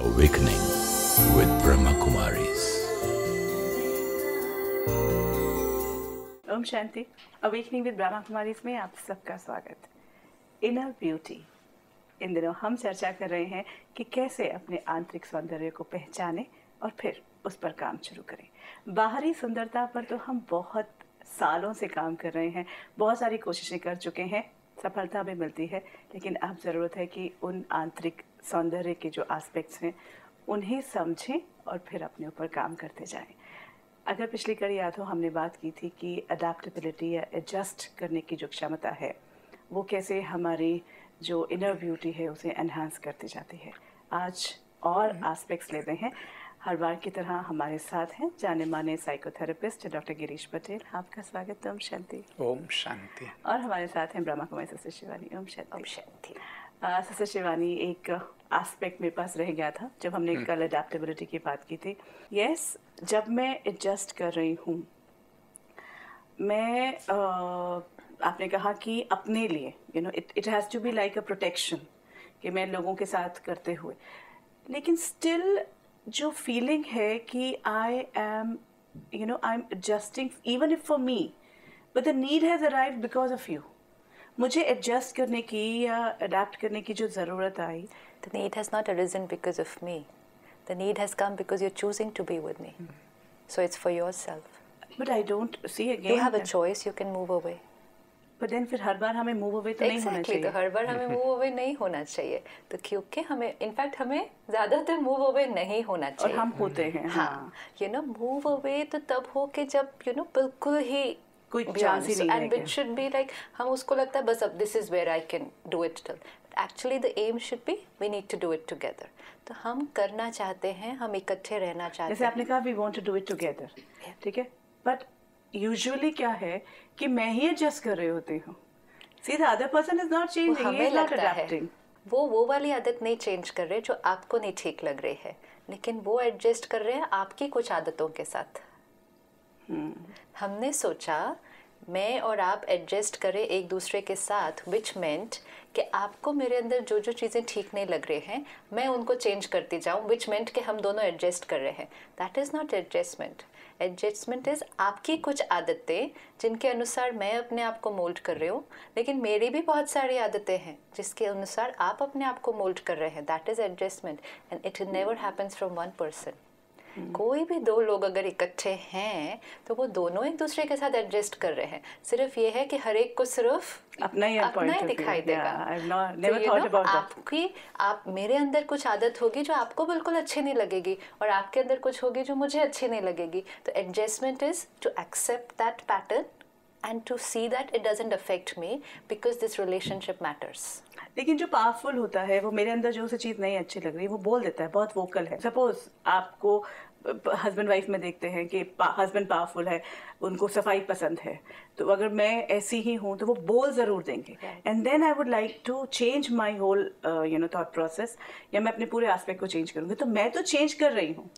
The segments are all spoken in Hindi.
Awakening with Brahma Kumaris. ओम शांति। अवेकनिंग विद ब्रह्मा कुमारीज में आप सबका स्वागत। इनर ब्यूटी, इन दिनों हम चर्चा कर रहे हैं कि कैसे अपने आंतरिक सौंदर्य को पहचानें और फिर उस पर काम शुरू करें। बाहरी सुंदरता पर तो हम बहुत सालों से काम कर रहे हैं, बहुत सारी कोशिशें कर चुके हैं, सफलता भी मिलती है, लेकिन अब ज़रूरत है कि उन आंतरिक सौंदर्य के जो एस्पेक्ट्स हैं उन्हें समझें और फिर अपने ऊपर काम करते जाएं। अगर पिछली कड़ी याद हो, हमने बात की थी कि अडेप्टेबिलिटी या एडजस्ट करने की जो क्षमता है वो कैसे हमारी जो इनर ब्यूटी है उसे एनहांस करती जाती है। आज और एस्पेक्ट्स लेते हैं। हर बार की तरह हमारे साथ हैं जाने माने साइकोथेरेपिस्ट डॉक्टर गिरीश पटेल। आपका स्वागत। ओम शांति। ओम शांति। और हमारे साथ हैं ब्रह्मा कुमारी सिस्टर शिवानी। ओम शांति। ओम शांति। सिस्टर शिवानी, एक एस्पेक्ट मेरे पास रह गया था जब हमने कल अडेप्टेबिलिटी की बात की थी। यस, जब मैं एडजस्ट कर रही हूँ, मैं आपने कहा कि अपने लिए it has to be like a protection कि मैं लोगों के साथ करते हुए, लेकिन स्टिल जो फीलिंग है कि I am adjusting even if for me, but the need has arrived because of you. मुझे एडजस्ट करने की या अडेप्ट करने की जो ज़रूरत आई, The need has not arisen because of me. The need has come because you're choosing to be with me. So it's for yourself. but I don't see again. You have a choice, you can move away. But then फिर हर बार हमें मूव अवे तो नहीं होना चाहिए। तो हर बार हमें मूव अवे नहीं होना चाहिए, तो क्योंकि हमें इनफैक्ट हमें ज़्यादातर मूव अवे नहीं होना चाहिए। और हम होते हैं। हाँ, मूव अवे तो तब हो कि जब बिल्कुल ही कोई चांस ही नहीं है। And it should be like हम उसको लगता है बस अब this is where I can do it till. But actually the aim should be we need to do it together. तो हम करना चाहते हैं, हम इकट्ठे रहना चाहते हैं। जैसे आपने कहा we want to do it together, ठीक है, but यूजुअली क्या है कि मैं ही एडजस्ट कर रही होती हूँ। See, the other person is not changing, he is not adapting. वो वाली आदत नहीं चेंज कर रहे जो आपको नहीं ठीक लग रही है, लेकिन वो एडजस्ट कर रहे हैं आपकी कुछ आदतों के साथ। हमने सोचा मैं और आप एडजस्ट करें एक दूसरे के साथ, विच मेंट कि आपको मेरे अंदर जो जो चीज़ें ठीक नहीं लग रही हैं मैं उनको चेंज करती जाऊं, विच मेंट कि हम दोनों एडजस्ट कर रहे हैं। That is not adjustment. Adjustment is आपकी कुछ आदतें जिनके अनुसार मैं अपने आप को मोल्ड कर रही हूँ, लेकिन मेरी भी बहुत सारी आदतें हैं जिसके अनुसार आप अपने आप को मोल्ड कर रहे हैं। That is adjustment and it never happens from one person. कोई भी दो लोग अगर इकट्ठे हैं तो वो दोनों एक दूसरे के साथ एडजस्ट कर रहे हैं। सिर्फ ये है कि हर एक को सिर्फ अपना ही दिखाई देगा। आप मेरे अंदर कुछ आदत होगी जो आपको बिल्कुल अच्छी नहीं लगेगी और आपके अंदर कुछ होगी जो मुझे अच्छी नहीं लगेगी। तो adjustment is to accept that pattern and to see that it doesn't affect me because this relationship matters. लेकिन जो पावरफुल होता है वो मेरे अंदर जो उसे चीज़ नहीं अच्छी लग रही वो बोल देता है, बहुत वोकल है। सपोज आपको हस्बैंड वाइफ में देखते हैं कि हस्बैंड पावरफुल है, उनको सफाई पसंद है, तो अगर मैं ऐसी ही हूँ तो वो बोल ज़रूर देंगे। And then I would like to change my whole thought process, या मैं अपने पूरे एस्पेक्ट को चेंज करूँगी, तो मैं तो चेंज कर रही हूँ।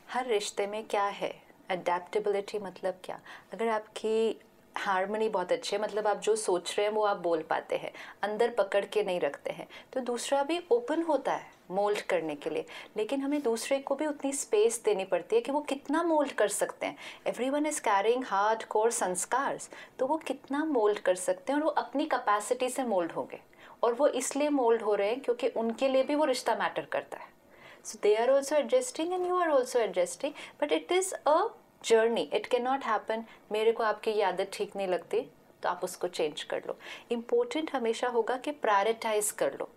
हर रिश्ते में क्या है अडेप्टेबिलिटी, मतलब क्या? अगर आपकी हार्मनी बहुत अच्छी है, मतलब आप जो सोच रहे हैं वो आप बोल पाते हैं, अंदर पकड़ के नहीं रखते हैं, तो दूसरा भी ओपन होता है मोल्ड करने के लिए। लेकिन हमें दूसरे को भी उतनी स्पेस देनी पड़ती है कि वो कितना मोल्ड कर सकते हैं। Everyone is carrying hard core संस्कार्स, तो वो कितना मोल्ड कर सकते हैं और वो अपनी कैपेसिटी से मोल्ड होंगे। और वो इसलिए मोल्ड हो रहे हैं क्योंकि उनके लिए भी वो रिश्ता मैटर करता है। So they are also adjusting and you are also adjusting, but it is a journey. It can not happen मेरे को आपकी ये आदत ठीक नहीं लगती तो आप उसको चेंज कर लो। इम्पोर्टेंट हमेशा होगा कि प्रायोरिटाइज कर लो,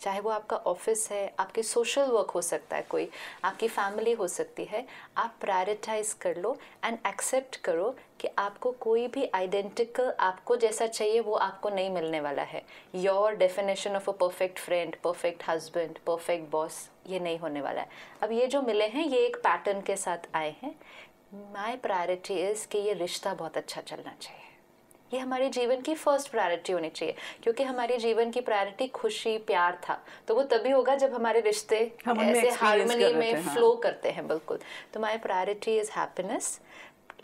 चाहे वो आपका ऑफिस है, आपके सोशल वर्क हो सकता है, कोई आपकी फैमिली हो सकती है। आप प्रायोरिटाइज कर लो एंड एक्सेप्ट करो कि आपको कोई भी आइडेंटिकल आपको जैसा चाहिए वो आपको नहीं मिलने वाला है। Your definition of a perfect friend, perfect husband, perfect boss, ये नहीं होने वाला है। अब ये जो मिले हैं ये एक पैटर्न के साथ आए हैं। माई प्रायोरिटी इज़ कि ये रिश्ता बहुत अच्छा चलना चाहिए। ये हमारे जीवन की फर्स्ट प्रायोरिटी होनी चाहिए, क्योंकि हमारे जीवन की प्रायोरिटी खुशी प्यार था, तो वो तभी होगा जब हमारे रिश्ते ऐसे हार्मनी में फ्लो करते हैं। बिल्कुल। तो my priority is happiness,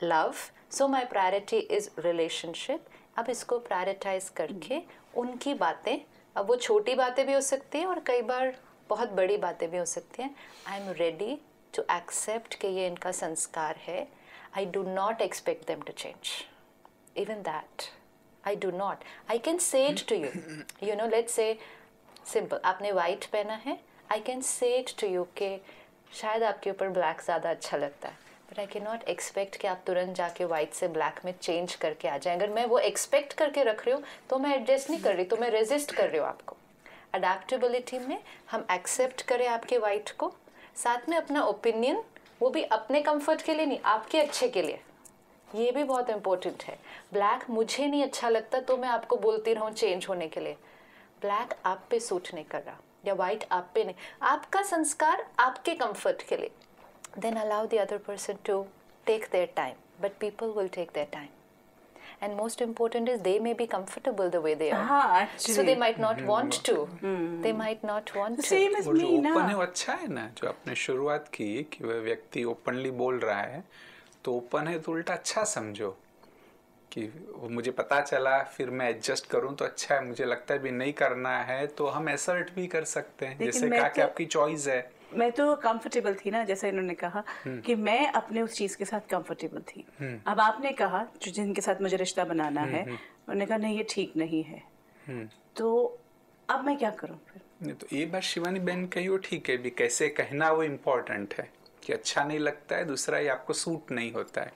love, so my priority is relationship. अब इसको प्रायोरिटाइज करके उनकी बातें, अब वो छोटी बातें भी हो सकती हैं और कई बार बहुत बड़ी बातें भी हो सकती हैं. I am ready to accept कि ये इनका संस्कार है. I do not expect them to change. Even that I do not. I can say it to you, you know, let's say simple, आपने वाइट पहना है, I can say it to you कि शायद आपके ऊपर ब्लैक ज़्यादा अच्छा लगता है, बट आई कैन नॉट एक्सपेक्ट कि आप तुरंत जाके वाइट से ब्लैक में चेंज करके आ जाएं. अगर मैं वो एक्सपेक्ट करके रख रही हूँ तो मैं एडजस्ट नहीं कर रही, तो मैं रेजिस्ट कर रही हूँ आपको. अडेप्टेबिलिटी में हम एक्सेप्ट करें आपके वाइट को, साथ में अपना ओपिनियन, वो भी अपने कंफर्ट के लिए नहीं, आपके अच्छे के लिए. ये भी बहुत इंपॉर्टेंट है. ब्लैक मुझे नहीं अच्छा लगता तो मैं आपको बोलती रहूँ चेंज होने के लिए. ब्लैक आप पे सूट नहीं कर रहा या वाइट आप पे नहीं, आपका संस्कार आपके कंफर्ट के लिए. Then allow the other person to take their time, but people will take their time. And most important is they may be comfortable the way they are. Actually. So they might not want to. They might not want to. Same as और me जो ना. ओपन है वो अच्छा है ना, जो आपने शुरुआत की कि वह व्यक्ति ओपनली बोल रहा है, तो ओपन है तो उल्टा अच्छा समझो कि वो मुझे पता चला, फिर मैं एडजस्ट करूं तो अच्छा है. मुझे लगता है भी नहीं करना है तो हम एसर्ट भी कर सकते हैं, जैसे कहा कि आपकी चॉइस है. मैं तो कंफर्टेबल थी ना, जैसे इन्होंने कहा कि मैं अपने उस चीज के साथ कंफर्टेबल थी. अब आपने कहा जो जिनके साथ मुझे रिश्ता बनाना है, उन्होंने कहा नहीं ये ठीक नहीं है, तो अब मैं क्या करूं फिर? नहीं तो ये बात शिवानी बहन कही वो ठीक है भी, कैसे कहना वो इम्पोर्टेंट है कि अच्छा नहीं लगता है, दूसरा ये आपको सूट नहीं होता है.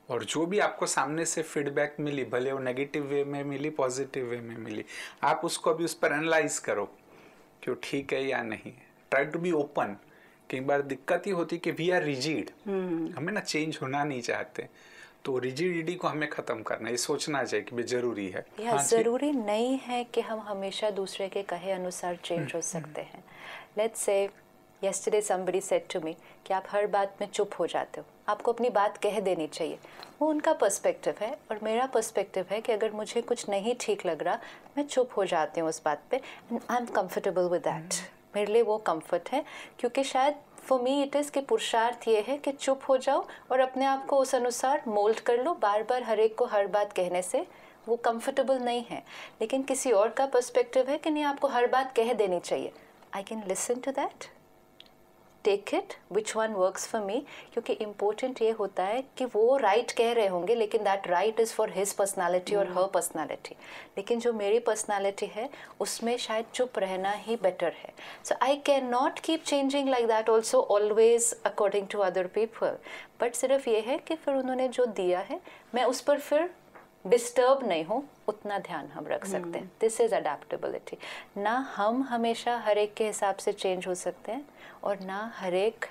और जो भी आपको सामने से फीडबैक मिली, भले वो नेगेटिव वे में मिली, पॉजिटिव वे में मिली, आप उसको अभी उस पर एनालाइज करो कि वो ठीक है या नहीं. Try to be open. कई बार दिक्कत ही होती कि वी आर रिजिड, हमें ना चेंज होना नहीं चाहते, तो रिजिडिटी को हमें खत्म करना, ये सोचना चाहिए कि जरूरी है. जरूरी नहीं है कि हम हमेशा दूसरे के कहे अनुसार चेंज हो सकते हैं. Let's say yesterday somebody said to me कि आप हर बात में चुप हो जाते हो, आपको अपनी बात कह देनी चाहिए. वो उनका पर्सपेक्टिव है और मेरा पर्सपेक्टिव है कि अगर मुझे कुछ नहीं ठीक लग रहा, मैं चुप हो जाती हूँ उस बात पे. And I am comfortable with that. मेरे लिए वो कंफर्ट है, क्योंकि शायद फॉर मी इट इज़ कि पुरुषार्थ ये है कि चुप हो जाओ और अपने आप को उस अनुसार मोल्ड कर लो. बार बार हर एक को हर बात कहने से वो कंफर्टेबल नहीं है. लेकिन किसी और का पर्सपेक्टिव है कि नहीं, आपको हर बात कह देनी चाहिए. I can listen to that, take it, which one works for me. क्योंकि इम्पोर्टेंट ये होता है कि वो राइट कह रहे होंगे, लेकिन that right is for his personality और हर पर्सनालिटी. लेकिन जो मेरी पर्सनालिटी है उसमें शायद चुप रहना ही बेटर है. So I can not keep changing like that also always according to other people. But सिर्फ ये है कि फिर उन्होंने जो दिया है मैं उस पर फिर डिस्टर्ब नहीं हो, उतना ध्यान हम रख सकते हैं. This is adaptability. ना हम हमेशा हर एक के हिसाब से चेंज हो सकते हैं और ना हर एक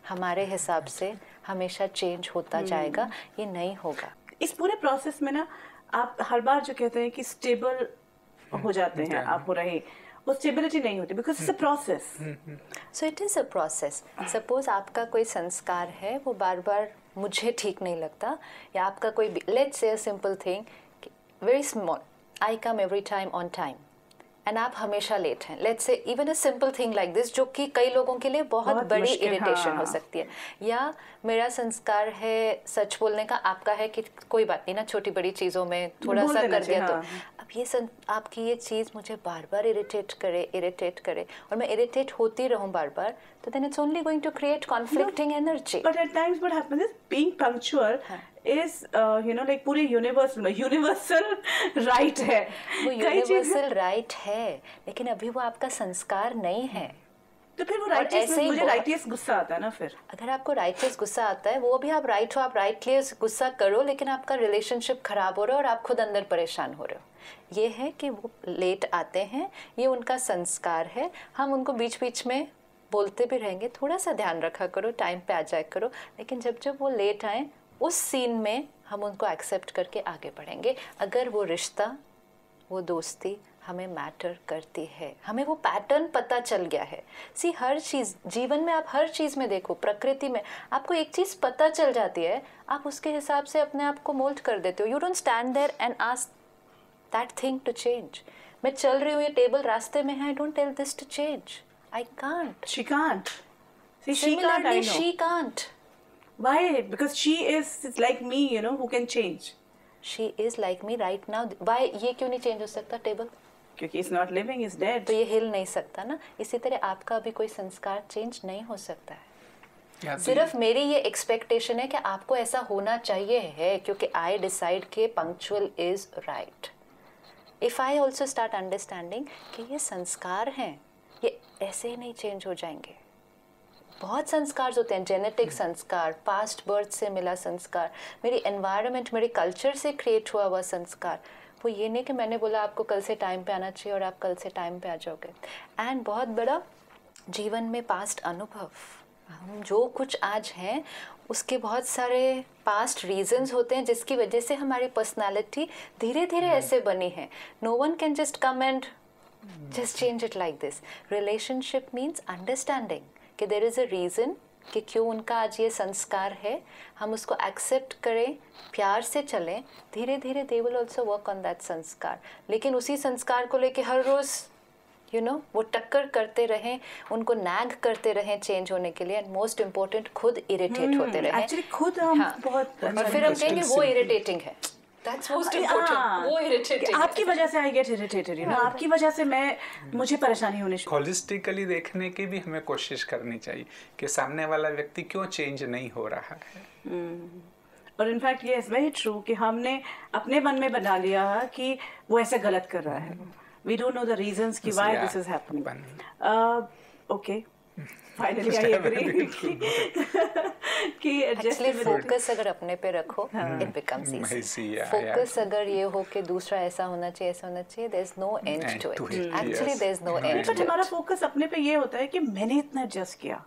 हमारे हिसाब से हमेशा चेंज होता जाएगा. ये नहीं होगा. इस पूरे प्रोसेस में ना आप हर बार जो कहते हैं कि स्टेबल हो जाते हैं आप, हो रहे, वो स्टेबिलिटी नहीं होती, because it's a process. So it is a process. Suppose आपका कोई संस्कार है, वो बार बार मुझे ठीक नहीं लगता, या आपका कोई, let's say a simple thing, very small, I come every time on time and आप हमेशा लेट हैं. Let's say even a simple thing like this, जो कि कई लोगों के लिए बहुत बड़ी इरिटेशन हो सकती है. या मेरा संस्कार है सच बोलने का, आपका है कि कोई बात नहीं ना, छोटी बड़ी चीज़ों में थोड़ा सा कर दिया. तो अब ये आपकी ये चीज़ मुझे बार बार इरिटेट करे और मैं इरिटेट होती रहूँ बार बार, तो then it's only going to create conflicting energy. But at times what happens is being punctual is like पूरे यूनिवर्सल राइट है. वो यूनिवर्सल राइट है, लेकिन अभी वो आपका संस्कार नहीं है. तो फिर वो राइटियस में मुझे राइटियस गुस्सा आता है ना. फिर अगर आपको राइटियस गुस्सा आता है, वो भी आप राइट हो, आप राइटली गुस्सा करो, लेकिन आपका रिलेशनशिप खराब हो रहा है और आप खुद अंदर परेशान हो रहे हो. ये है कि वो लेट आते हैं, ये उनका संस्कार है. हम उनको बीच बीच में बोलते भी रहेंगे, थोड़ा सा ध्यान रखा करो, टाइम पे आ जाया करो. लेकिन जब वो लेट आए, उस सीन में हम उनको एक्सेप्ट करके आगे बढ़ेंगे. अगर वो रिश्ता, वो दोस्ती हमें मैटर करती है, हमें वो पैटर्न पता चल गया है. सी, हर चीज़ जीवन में, आप हर चीज़ में देखो, प्रकृति में आपको एक चीज़ पता चल जाती है, आप उसके हिसाब से अपने आप को मोल्ड कर देते हो. You don't stand there and ask that thing to change. मैं चल रही हूँ, ये टेबल रास्ते में है, I don't tell this to change. I can't. She can't. See, Similarly, she can't. Why? Because she is like me, who can change. She is like me right now. Why? ये क्यों नहीं change हो सकता टेबल? क्योंकि is not living, is dead. तो ये हिल नहीं सकता ना। इसी तरह आपका भी कोई संस्कार चेंज नहीं हो सकता है। सिर्फ मेरी ये एक्सपेक्टेशन है कि आपको ऐसा होना चाहिए है, क्योंकि आई डिसाइड कि punctual is right. If I also start understanding कि ये संस्कार हैं, ये ऐसे ही नहीं चेंज हो जाएंगे। बहुत संस्कार होते हैं, जेनेटिक संस्कार, पास्ट बर्थ से मिला संस्कार, मेरी एनवायरनमेंट, मेरे कल्चर से क्रिएट हुआ हुआ संस्कार। वो ये नहीं कि मैंने बोला आपको कल से टाइम पे आना चाहिए और आप कल से टाइम पे आ जाओगे। एंड बहुत बड़ा जीवन में पास्ट अनुभव, हम जो कुछ आज हैं उसके बहुत सारे पास्ट रीजंस होते हैं जिसकी वजह से हमारी पर्सनालिटी धीरे धीरे ऐसे बनी है। No one can just come and just change it like this. Relationship means understanding कि देयर इज़ अ रीज़न कि क्यों उनका आज ये संस्कार है, हम उसको एक्सेप्ट करें, प्यार से चलें, धीरे धीरे they will also work on that संस्कार। लेकिन उसी संस्कार को लेके हर रोज़ वो टक्कर करते रहें, उनको नैग करते रहें चेंज होने के लिए, एंड मोस्ट इम्पोर्टेंट खुद इरिटेट होते रहें। एक्चुअली खुद हम बहुत और फिर हम कहेंगे वो इरिटेटिंग है। That's most important. वो irritating। आपकी वजह से I get irritated, आपकी वजह से मुझे परेशानी होने शुरू। होलिस्टिकली देखने की भी हमें कोशिश करनी चाहिए कि सामने वाला व्यक्ति क्यों चेंज नहीं हो रहा है। और इनफैक्ट ये वेरी ट्रू कि हमने अपने मन में बना लिया कि वो ऐसे गलत कर रहा है। We don't know the reasons कि why this is happening. Okay. Finally I agree कि एक्चुअली फोकस अगर अपने पे रखो इट बिकम्स इजी। फोकस अगर ये हो कि दूसरा ऐसा होना चाहिए, ऐसा होना चाहिए, there is no end to it. Actually there is no end. But हमारा फोकस अपने पे ये होता है कि मैंने इतना एडजस्ट किया।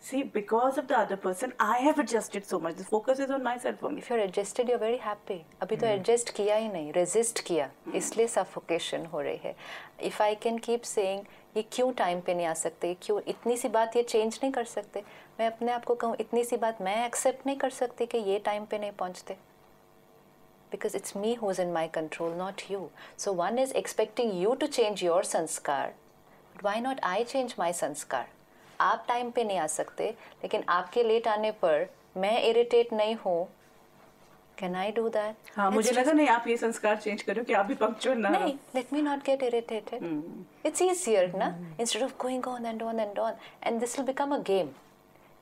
See, because of the other person, I have adjusted so much. The focus is on myself only. If you're adjusted, you're very happy. अभी तो adjust किया ही नहीं, resist किया, इसलिए suffocation हो रही है। If I can keep saying, ये क्यों टाइम पे नहीं आ सकते, क्यों इतनी सी बात ये चेंज नहीं कर सकते, मैं अपने आप को कहूँ इतनी सी बात मैं एक्सेप्ट नहीं कर सकती कि ये टाइम पे नहीं पहुँचते, because it's me who's in my control, not you. So one is expecting you to change your sanskar, but why not I change my sanskar? आप टाइम पे नहीं आ सकते, लेकिन आपके लेट आने पर मैं इरिटेट नहीं हूँ। Can I do that? हाँ, मुझे लगा नहीं आप ये संस्कार चेंज करो कि आप भी पंक्चुअल ना। नहीं, let me not get irritated. It's easier ना, instead of going on and on and on, and this will become a game.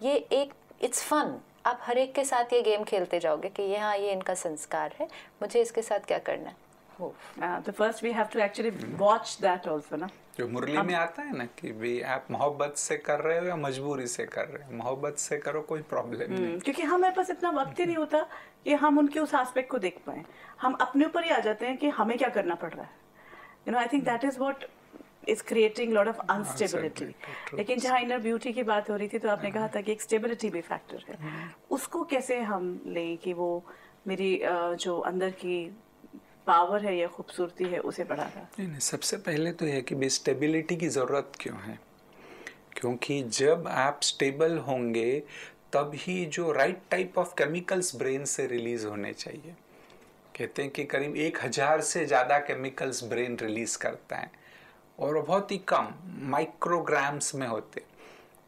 ये एक it's fun. आप हर एक के साथ ये गेम खेलते जाओगे कि ये हाँ ये इनका संस्कार है, मुझे इसके साथ क्या करना है। तो first we have to actually watch that also ना। जो मुरली में आता है ना कि भी आप मोहब्बत से कर रहे हो या मजबूरी से कर रहे हो, मोहब्बत से करो कोई प्रॉब्लम नहीं। क्योंकि हमारे पास इतना वक्त ही नहीं होता कि हम उनके उस एस्पेक्ट को देख पाएं। हम अपने ऊपर ही आ जाते हैं कि हमें क्या करना पड़ रहा है। I think that is what is creating lot of instability. लेकिन जहाँ इनर ब्यूटी की बात हो रही थी तो आपने कहा था कि एक स्टेबिलिटी भी फैक्टर है। उसको कैसे हम लें कि वो मेरी जो अंदर की पावर है या खूबसूरती है उसे बढ़ा रहा। नहीं, सबसे पहले तो यह कि स्टेबिलिटी की ज़रूरत क्यों है, क्योंकि जब आप स्टेबल होंगे तब ही जो right type of chemicals brain से रिलीज होने चाहिए। कहते हैं कि करीब 1000 से ज़्यादा केमिकल्स ब्रेन रिलीज करता है और बहुत ही कम माइक्रोग्राम्स में होते।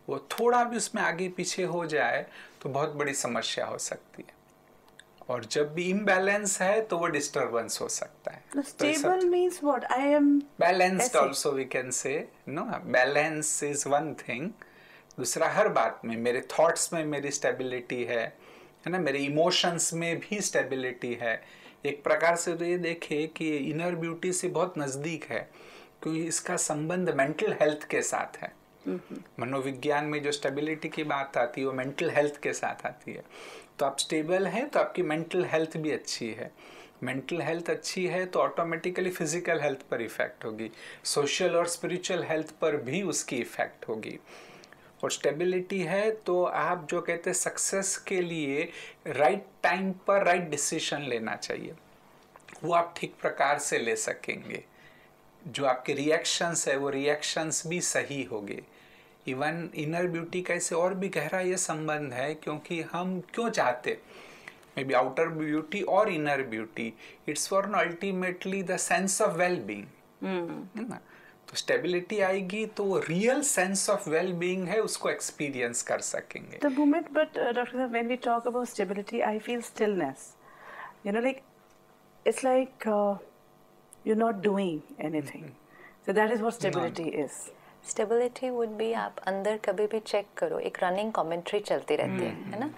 वो थोड़ा भी उसमें आगे पीछे हो जाए तो बहुत बड़ी समस्या हो सकती है, और जब भी इम्बैलेंस है तो वो डिस्टरबेंस हो सकता है। Stable means what? I am balanced also we can say no. Balance is one thing. दूसरा, हर बात में मेरे थॉट्स में मेरी स्टेबिलिटी है ना, मेरे इमोशंस में भी स्टेबिलिटी है। एक प्रकार से तो ये देखे कि इनर ब्यूटी से बहुत नज़दीक है, क्योंकि इसका संबंध मेंटल हेल्थ के साथ है। मनोविज्ञान में जो स्टेबिलिटी की बात आती है वो मेंटल हेल्थ के साथ आती है। तो आप स्टेबल हैं तो आपकी मेंटल हेल्थ भी अच्छी है। मेंटल हेल्थ अच्छी है तो ऑटोमेटिकली फिजिकल हेल्थ पर इफेक्ट होगी, सोशल और स्पिरिचुअल हेल्थ पर भी उसकी इफेक्ट होगी। और स्टेबिलिटी है तो आप जो कहते हैं सक्सेस के लिए राइट टाइम पर राइट डिसीजन लेना चाहिए, वो आप ठीक प्रकार से ले सकेंगे। जो आपके रिएक्शंस है वो रिएक्शंस भी सही होंगे। इवन इनर ब्यूटी का इससे और भी गहरा ये संबंध है, क्योंकि हम क्यों चाहते मे बी आउटर ब्यूटी और inner beauty, it's for ultimately the sense of well being, है ना। तो स्टेबिलिटी आएगी तो वो real sense of well being है उसको एक्सपीरियंस कर सकेंगे। The moment, but Dr. Saab, when we talk about stability, I feel stillness. Like it's like you're not doing anything. So that is what stability is. Stability would be आप अंदर कभी भी चेक करो, एक रनिंग कमेंट्री चलती रहती है ना,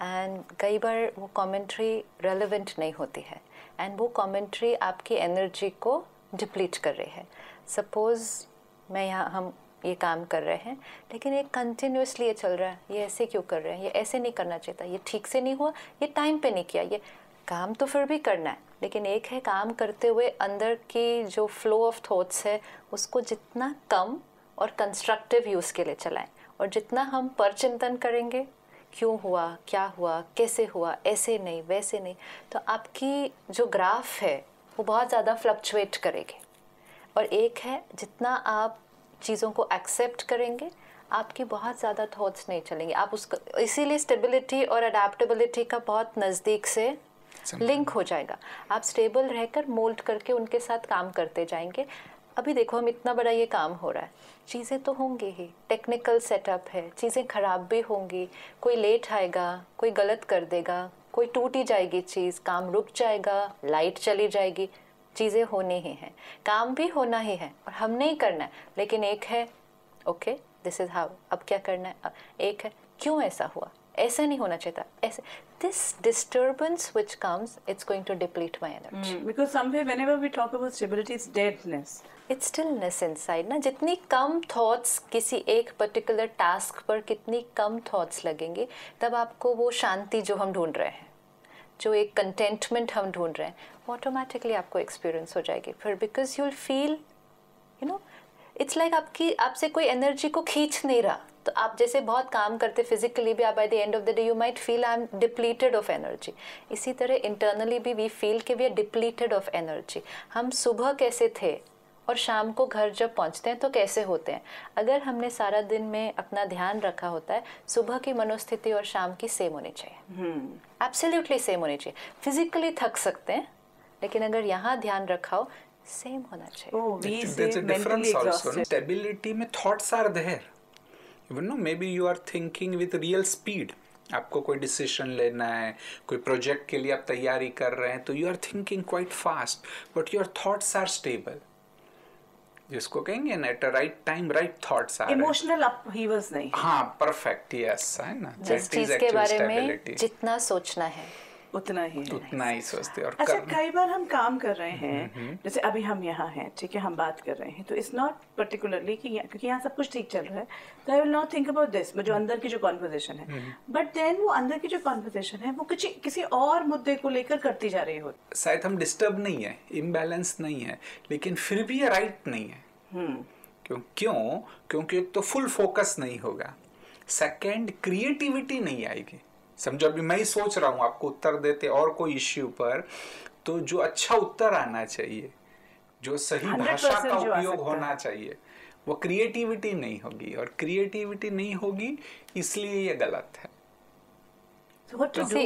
एंड कई बार वो कमेंट्री रेलेवेंट नहीं होती है, एंड वो कमेंट्री आपकी एनर्जी को डिप्लीट कर रही है. सपोज हम ये काम कर रहे हैं, लेकिन ये कंटिन्यूसली ये चल रहा है, ये ऐसे क्यों कर रहे हैं, ये ऐसे नहीं करना चाहिए था, ये ठीक से नहीं हुआ, ये टाइम पे नहीं किया, ये काम तो फिर भी करना है, लेकिन एक है काम करते हुए अंदर की जो फ्लो ऑफ थॉट्स है उसको जितना कम और कंस्ट्रक्टिव यूज़ के लिए चलाएं, और जितना हम परचिंतन करेंगे, क्यों हुआ, क्या हुआ, कैसे हुआ, ऐसे नहीं वैसे नहीं, तो आपकी जो ग्राफ है वो बहुत ज़्यादा फ्लक्चुएट करेगी. और एक है जितना आप चीज़ों को एक्सेप्ट करेंगे, आपकी बहुत ज़्यादा थॉट्स नहीं चलेंगे. आप उसका इसीलिए स्टेबिलिटी और अडेप्टेबिलिटी का बहुत नज़दीक से लिंक हो जाएगा. आप स्टेबल रहकर मोल्ड करके उनके साथ काम करते जाएंगे. अभी देखो हम इतना बड़ा ये काम हो रहा है, चीज़ें तो होंगी ही, टेक्निकल सेटअप है, चीज़ें ख़राब भी होंगी, कोई लेट आएगा, कोई गलत कर देगा, कोई टूट ही जाएगी चीज़, काम रुक जाएगा, लाइट चली जाएगी, चीज़ें होनी ही हैं, काम भी होना ही है और हमने ही करना है. लेकिन एक है ओके दिस इज़ हाउ, अब क्या करना है. एक है क्यों ऐसा हुआ, ऐसा नहीं होना चाहिए था, ऐसे. This disturbance which comes, it's going to deplete my energy. Because somewhere whenever we talk about stability, it's deadness. It's stillness inside ना. जितनी कम थॉट्स किसी एक पर्टिकुलर टास्क पर कितनी कम थॉट्स लगेंगे, तब आपको वो शांति जो हम ढूंढ रहे हैं, जो एक कंटेंटमेंट हम ढूंढ रहे हैं, वो ऑटोमेटिकली आपको एक्सपीरियंस हो जाएगी फिर. Because you will feel you know it's like आपसे कोई एनर्जी को खींच नहीं रहा. तो आप जैसे बहुत काम करते फिजिकली भी, आप by the end of the day you might feel I am depleted of energy. इसी तरह इंटरनली भी वी फील कि we are depleted of energy. हम सुबह कैसे थे और शाम को घर जब पहुंचते हैं तो कैसे होते हैं. अगर हमने सारा दिन में अपना ध्यान रखा होता है, सुबह की मनोस्थिति और शाम की सेम होनी चाहिए, एब्सोल्युटली सेम होनी चाहिए. फिजिकली थक सकते हैं, लेकिन अगर यहाँ ध्यान रखा हो, सेम होना चाहिए. Oh, we say There's a difference mentally also. exhausted. Stability में thoughts are there. Even though maybe you are thinking with real speed. आपको कोई डिसीजन लेना है, कोई प्रोजेक्ट के लिए आप तैयारी कर रहे हैं, तो you are thinking quite fast, but your thoughts are stable. जिसको कहेंगे ना, at right time right thoughts are. Emotional upheavals नहीं. हाँ, परफेक्ट, यस, है ना. जिस चीज के बारे में जितना सोचना है उतना ही सोचते. और अच्छा, कई बार हम काम कर रहे हैं, जैसे अभी हम यहाँ हैं, ठीक है, हम बात कर रहे हैं, तो इट्स नॉट पर्टिकुलरली कि क्योंकि यहाँ सब कुछ ठीक चल रहा है, तो I will not think about this, जो अंदर की जो कॉन्वर्सेशन है. बट देन वो अंदर की जो कॉन्वर्सेशन है वो किसी और मुद्दे को लेकर करती जा रही हो. शायद हम डिस्टर्ब नहीं है, इम्बैलेंस नहीं है, लेकिन फिर भी ये राइट नहीं है. क्योंकि एक तो फुल फोकस नहीं होगा, सेकंड क्रिएटिविटी नहीं आएगी. समझो अभी मैं ही सोच रहा हूँ आपको उत्तर देते और कोई इश्यू पर, तो जो अच्छा उत्तर आना चाहिए, जो सही भाषा का उपयोग होना चाहिए, वो क्रिएटिविटी नहीं होगी. और क्रिएटिविटी नहीं होगी इसलिए ये गलत है.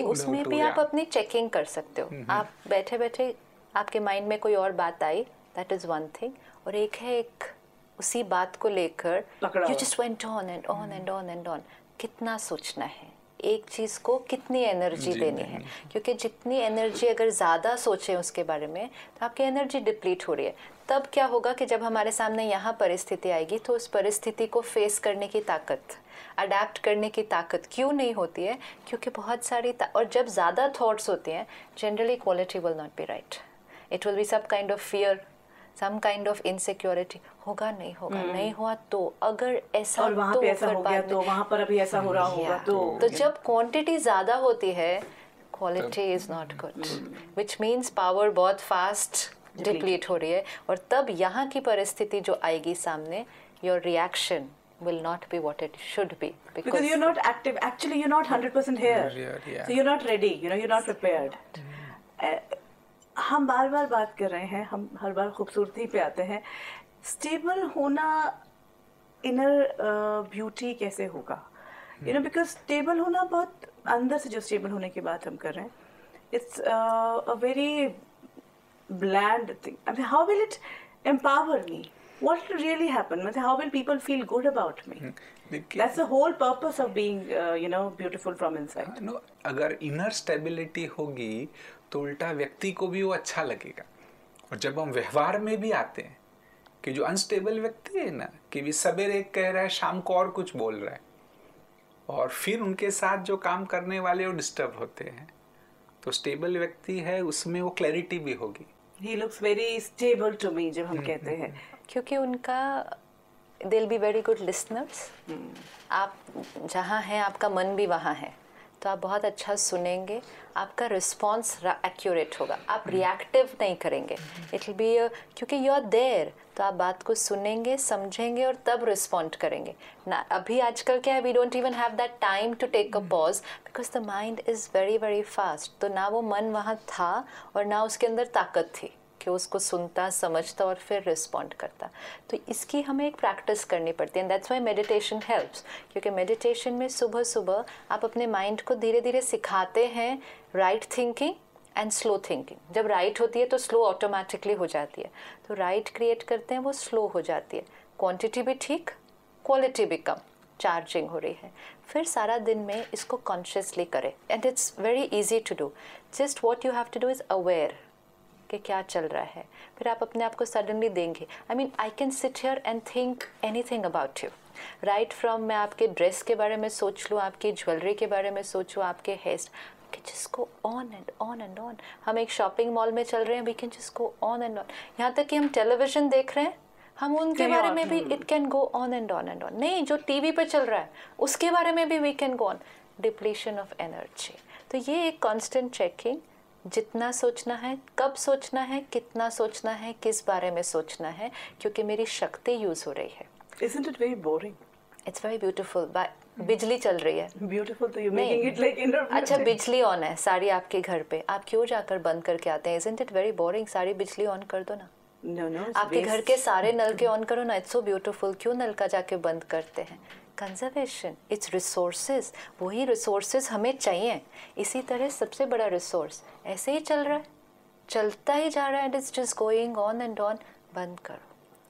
उसमें भी आप अपनी चेकिंग कर सकते हो. आप बैठे बैठे आपके माइंड में कोई और बात आई, दैट इज वन थिंग. और एक है उसी बात को लेकर you just went on and on and on and on. कितना सोचना है, एक चीज को कितनी एनर्जी देनी है, क्योंकि जितनी एनर्जी अगर ज़्यादा सोचें उसके बारे में, तो आपकी एनर्जी डिप्लीट हो रही है. तब क्या होगा कि जब हमारे सामने यहाँ परिस्थिति आएगी, तो उस परिस्थिति को फेस करने की ताकत, अडेप्ट करने की ताकत क्यों नहीं होती है? क्योंकि बहुत सारी और जब ज़्यादा थॉट्स होते हैं, generally quality will not be right. It will be some kind of fear, some kind of insecurity. होगा नहीं होगा, नहीं हुआ तो, अगर ऐसा और वहाँ तो पे ऐसा हो गया, तो वहाँ पर अभी ऐसा हो रहा होगा, तो जब क्वांटिटी ज्यादा होती है, quality is not good, which means power बहुत फास्ट डिप्लीट हो रही है. और तब यहाँ की परिस्थिति जो आएगी सामने, your reaction will not be what it should be, because you're not active. Actually, you're not 100% here. So you're not ready. You're not prepared. हम बार बार बात कर रहे हैं, हम हर बार खूबसूरती पे आते हैं. स्टेबल होना, इनर ब्यूटी कैसे होगा? बिकॉज स्टेबल होना बहुत अंदर से, जो स्टेबल होने की बात हम कर रहे हैं, it's a very bland thing. I mean, how will it empower me? What will really happen? How will people feel good about me? That's the whole purpose of being, beautiful from inside. No, अगर इनर स्टेबिलिटी होगी तो उल्टा व्यक्ति को भी वो अच्छा लगेगा. और जब हम व्यवहार में भी आते हैं कि जो अनस्टेबल व्यक्ति है ना, कि भी सवेरे कह रहा है शाम को और कुछ बोल रहा है, और फिर उनके साथ जो काम करने वाले वो डिस्टर्ब होते हैं, तो स्टेबल व्यक्ति है उसमें वो क्लैरिटी भी होगी। He looks very stable to me जब हम कहते हैं, क्योंकि उनका they'll be very good listeners। आप जहाँ हैं आपका मन भी वहाँ है, तो आप बहुत अच्छा सुनेंगे, आपका रिस्पॉन्स एक्यूरेट होगा, आप रिएक्टिव नहीं करेंगे। इट विल बी क्योंकि यू आर देयर, तो आप बात को सुनेंगे, समझेंगे और तब रिस्पॉन्ड करेंगे ना। अभी आजकल क्या है, we don't even have that time to take a pause because the mind is very very fast. तो ना वो मन वहाँ था और ना उसके अंदर ताकत थी कि उसको सुनता, समझता और फिर रिस्पॉन्ड करता। तो इसकी हमें एक प्रैक्टिस करनी पड़ती है, and that's why meditation helps. क्योंकि मेडिटेशन में सुबह सुबह आप अपने माइंड को धीरे धीरे सिखाते हैं right thinking and slow thinking. जब राइट होती है तो स्लो ऑटोमेटिकली हो जाती है, तो राइट क्रिएट करते हैं वो स्लो हो जाती है, क्वांटिटी भी ठीक, क्वालिटी भी कम, चार्जिंग हो रही है। फिर सारा दिन में इसको कॉन्शियसली करें, and it's very easy to do. Just what you have to do is aware कि क्या चल रहा है। फिर आप अपने आप को सडनली देंगे, I mean I can sit here and think anything about you, right from मैं आपके ड्रेस के बारे में सोच लूँ, आपकी ज्वेलरी के बारे में सोचूँ, आपके हेयर, जिसको on and on and on. हम एक शॉपिंग मॉल में चल रहे हैं, we can just go on and on. यहाँ तक कि हम टेलीविजन देख रहे हैं, हम उनके बारे में भी it can go on and on and on. नहीं, जो टीवी पे चल रहा है उसके बारे में भी we can go on. Depletion of energy. तो ये एक कॉन्स्टेंट चेकिंग, जितना सोचना है, कब सोचना है, कितना सोचना है, किस बारे में सोचना है, क्योंकि मेरी शक्ति यूज हो रही है। Isn't it very boring? It's very beautiful. बिजली चल रही है, Beautiful, तो you're making it like inner beauty. अच्छा बिजली ऑन है, साड़ी आपके घर पे, आप क्यों जाकर बंद करके आते हैं? Isn't it very boring? सारी बिजली ऑन कर दो ना। No, no. आपके घर के सारे नल के ऑन करो ना, इट्स सो ब्यूटीफुल। क्यों नल का जाके बंद करते हैं? Conservation, it's resources. वही रिसोर्सेज हमें चाहिए। इसी तरह सबसे बड़ा रिसोर्स ऐसे ही चल रहा है, चलता ही जा रहा है, it's just going on and on. बंद करो,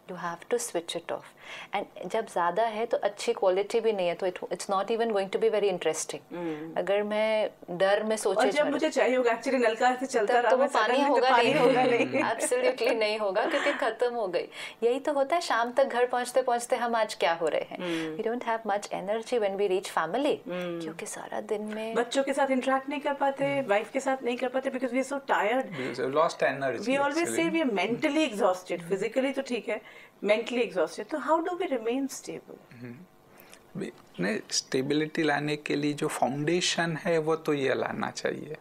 you have to switch it off. And जब ज़्यादा है तो अच्छी क्वालिटी भी नहीं है, तो it's not even going to be very interesting. अगर मैं डर में सोचे और जब मुझे चाहिए होगा एक्चुअली नल का से चलता रहा, तो वो पानी होगा नहीं। एब्सोल्युटली नहीं होगा, क्योंकि खत्म हो गई। यही तो होता है शाम तक घर पहुंचते पहुंचते हम आज क्या हो रहे हैं। We don't have much energy when we reach family, क्योंकि सारा दिन में बच्चों के साथ इंटरेक्ट नहीं कर पाते, वाइफ के साथ नहीं कर पाते, because we are so tired, lost energy. We always say we are mentally exhausted. Physically तो ठीक है, मेंटली एग्जॉस्टेड। तो how do we remain stable? नहीं, स्टेबिलिटी लाने के लिए जो फाउंडेशन है वो तो ये लाना चाहिए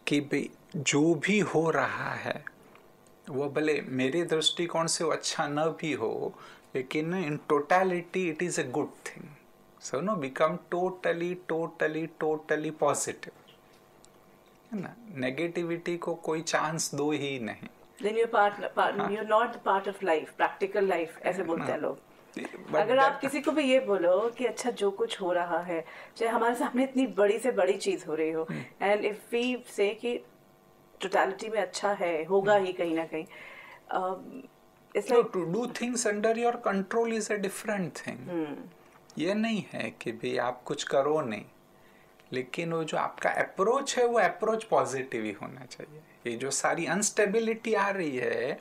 कि भाई जो भी हो रहा है वो भले मेरे दृष्टिकोण से वो अच्छा न भी हो, लेकिन in totality it is a good thing. So know become totally totally totally positive, है ना। नेगेटिविटी को कोई चांस दो ही नहीं। Then you're not part of life, practical life, ऐसे बोलते हैं लोग। अगर आप किसी को भी ये बोलो कि अच्छा जो कुछ हो रहा है, चाहे हमारे सामने इतनी बड़ी से बड़ी चीज हो रही हो, एंड इफ वी से कि टोटलिटी में अच्छा है, होगा ही कहीं ना कहीं, it's like to do things under your control is a different thing। ये नहीं है कि भाई आप कुछ करो नहीं, लेकिन वो जो आपका अप्रोच है वो अप्रोच पॉजिटिव ही होना चाहिए। ये जो सारी अनस्टेबिलिटी आ रही है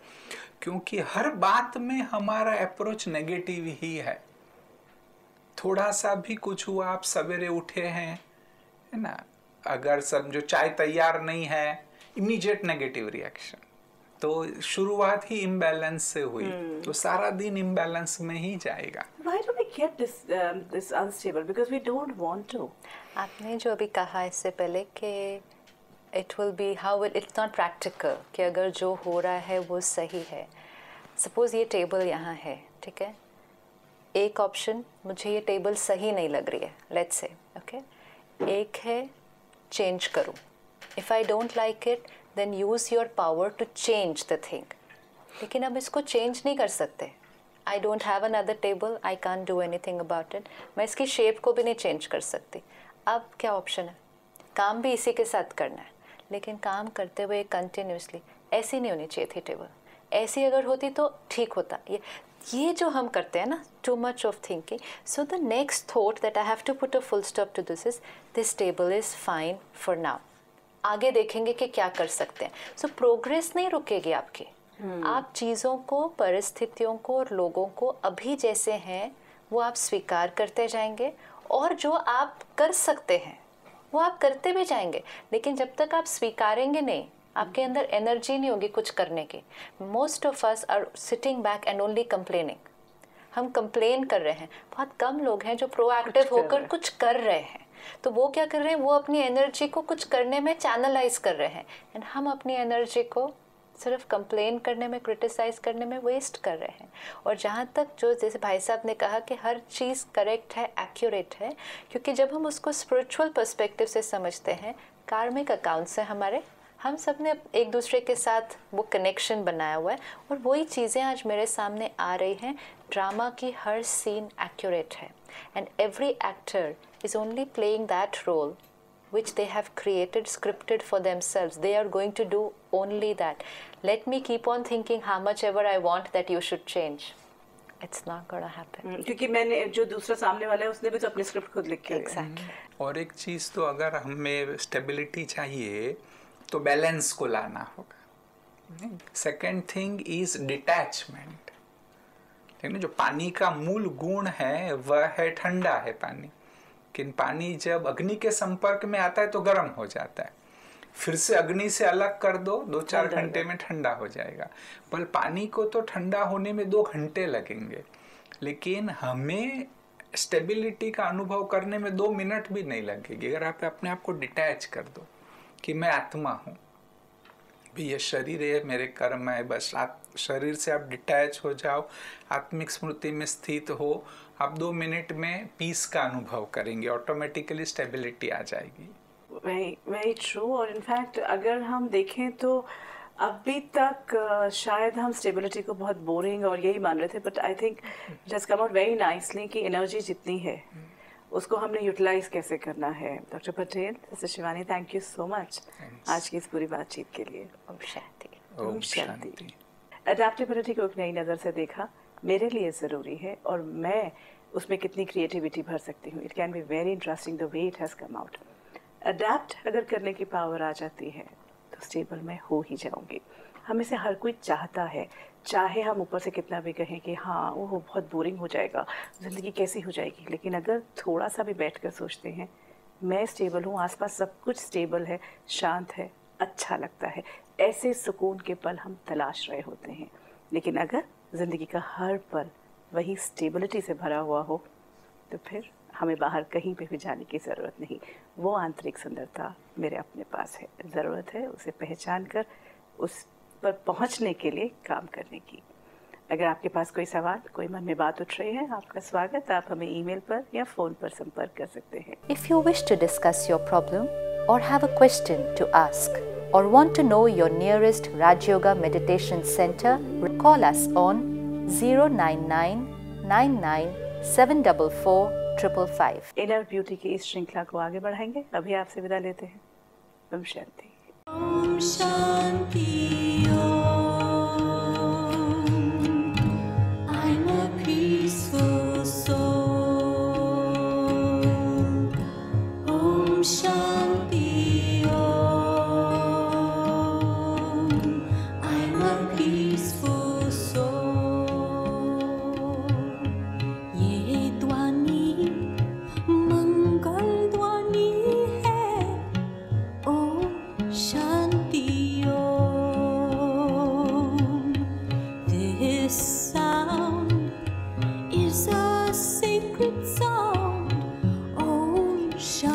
क्योंकि हर बात में हमारा अप्रोच नेगेटिव ही है। थोड़ा सा भी कुछ हुआ, आप सवेरे उठे हैं, है ना, अगर समझो चाय तैयार नहीं है, इमीडिएट नेगेटिव रिएक्शन। तो शुरुआत ही इम्बैलेंस से हुई, तो सारा दिन इम्बैलेंस में ही जाएगा। Why do we get this unstable? Because we don't want to. आपने जो अभी कहा इससे पहले कि it will be how it's not practical, कि अगर जो हो रहा है वो सही है। सपोज ये टेबल यहाँ है, ठीक है, एक ऑप्शन मुझे ये टेबल सही नहीं लग रही है, लेट्स से, ओके। एक है चेंज करूँ, if I don't like it then use your power to change the thing. लेकिन अब इसको चेंज नहीं कर सकते। I don't have another table, I can't do anything about it. मैं इसकी शेप को भी नहीं चेंज कर सकती। अब क्या ऑप्शन है? काम भी इसी के साथ करना है, लेकिन काम करते हुए कंटिन्यूसली। ऐसी नहीं होनी चाहिए थी टेबल, ऐसी अगर होती तो ठीक होता। ये जो हम करते हैं ना, too much of thinking. So the next thought that I have to put a full stop to this is this table is fine for now. आगे देखेंगे कि क्या कर सकते हैं। सो प्रोग्रेस नहीं रुकेगी आपकी, आप चीज़ों को, परिस्थितियों को और लोगों को अभी जैसे हैं वो आप स्वीकार करते जाएंगे, और जो आप कर सकते हैं वो आप करते भी जाएंगे। लेकिन जब तक आप स्वीकारेंगे नहीं, आपके अंदर एनर्जी नहीं होगी कुछ करने की। Most of us are sitting back and only complaining. हम कंप्लेन कर रहे हैं, बहुत कम लोग हैं जो प्रोएक्टिव होकर कुछ कर रहे हैं। तो वो क्या कर रहे हैं, वो अपनी एनर्जी को कुछ करने में चैनलाइज कर रहे हैं, एंड हम अपनी एनर्जी को सिर्फ कंप्लेन करने में, क्रिटिसाइज करने में वेस्ट कर रहे हैं। और जहाँ तक जो जैसे भाई साहब ने कहा कि हर चीज़ करेक्ट है, एक्यूरेट है, क्योंकि जब हम उसको स्पिरिचुअल पर्सपेक्टिव से समझते हैं, कार्मिक अकाउंट्स हैं हमारे, हम सब ने एक दूसरे के साथ वो कनेक्शन बनाया हुआ है, और वही चीज़ें आज मेरे सामने आ रही हैं। ड्रामा की हर सीन एक्यूरेट है, and every actor is only playing that role which they have created, scripted for themselves. They are going to do only that. Let me keep on thinking how much ever I want that you should change. It's not gonna happen. क्योंकि मैंने जो दूसरा सामने वाला है उसने भी तो अपनी स्क्रिप्ट खुद लिखी है। Exactly. और एक चीज़ तो अगर हमें स्टेबिलिटी चाहिए तो बैलेंस को लाना होगा। Second thing is detachment. ठीक है, जो पानी का मूल गुण है वह है ठंडा है पानी, लेकिन पानी जब अग्नि के संपर्क में आता है तो गर्म हो जाता है। फिर से अग्नि से अलग कर दो, 2-4 घंटे में ठंडा हो जाएगा। पर पानी को तो ठंडा होने में 2 घंटे लगेंगे, लेकिन हमें स्टेबिलिटी का अनुभव करने में 2 मिनट भी नहीं लगेगी अगर आप अपने आप को डिटैच कर दो कि मैं आत्मा हूँ, भी ये शरीर है, मेरे कर्म है, बस आप शरीर से आप डिटैच हो जाओ, आत्मिक स्मृति में स्थित हो, आप 2 मिनट में पीस का अनुभव करेंगे, ऑटोमेटिकली स्टेबिलिटी आ जाएगी। Very true. और इनफैक्ट अगर हम देखें तो अभी तक शायद हम स्टेबिलिटी को बहुत बोरिंग और यही मान रहे थे, but I think it has come out very nicely कि एनर्जी जितनी है उसको हमने यूटिलाइज कैसे करना है। Doctor Patel, sister Shivani, thank you so much आज की इस पूरी बातचीत के लिए। ओम शांति। ओम शांति। अडेप्टेबिलिटी को एक नई नज़र से देखा, मेरे लिए ज़रूरी है और मैं उसमें कितनी क्रिएटिविटी भर सकती हूँ। It can be very interesting the way it has come out. Adapt अगर करने की पावर आ जाती है तो स्टेबल मैं हो ही जाऊँगी। हमें से हर कोई चाहता है, चाहे हम ऊपर से कितना भी कहें कि हाँ वो बहुत बोरिंग हो जाएगा, ज़िंदगी कैसी हो जाएगी, लेकिन अगर थोड़ा सा भी बैठ कर सोचते हैं मैं स्टेबल हूँ, आसपास सब कुछ स्टेबल है, शांत है, अच्छा लगता है, ऐसे सुकून के पल हम तलाश रहे होते हैं। लेकिन अगर ज़िंदगी का हर पल वही स्टेबिलिटी से भरा हुआ हो तो फिर हमें बाहर कहीं पे भी जाने की ज़रूरत नहीं। वो आंतरिक सुंदरता मेरे अपने पास है, ज़रूरत है उसे पहचान कर उस पर पहुंचने के लिए काम करने की। अगर आपके पास कोई सवाल, कोई मन में बात उठ रही है, आपका स्वागत। आप हमें ईमेल पर या फ़ोन पर संपर्क कर सकते हैं। If you wish to discuss your problem or have a question to ask or want to know your nearest Raj Yoga Meditation Center, call us on 09999744555. Inner beauty की इस श्रृंखला को आगे बढ़ाएंगे। अभी आपसे विदा लेते हैं। Om Shanti. Om Shanti Om. I'm a peaceful soul. Om Shanti Om. I'm a peaceful soul. ये ध्वनि मंगल ध्वनि है। ओम Shanti Om. This sound is a sacred sound. Om Shanti.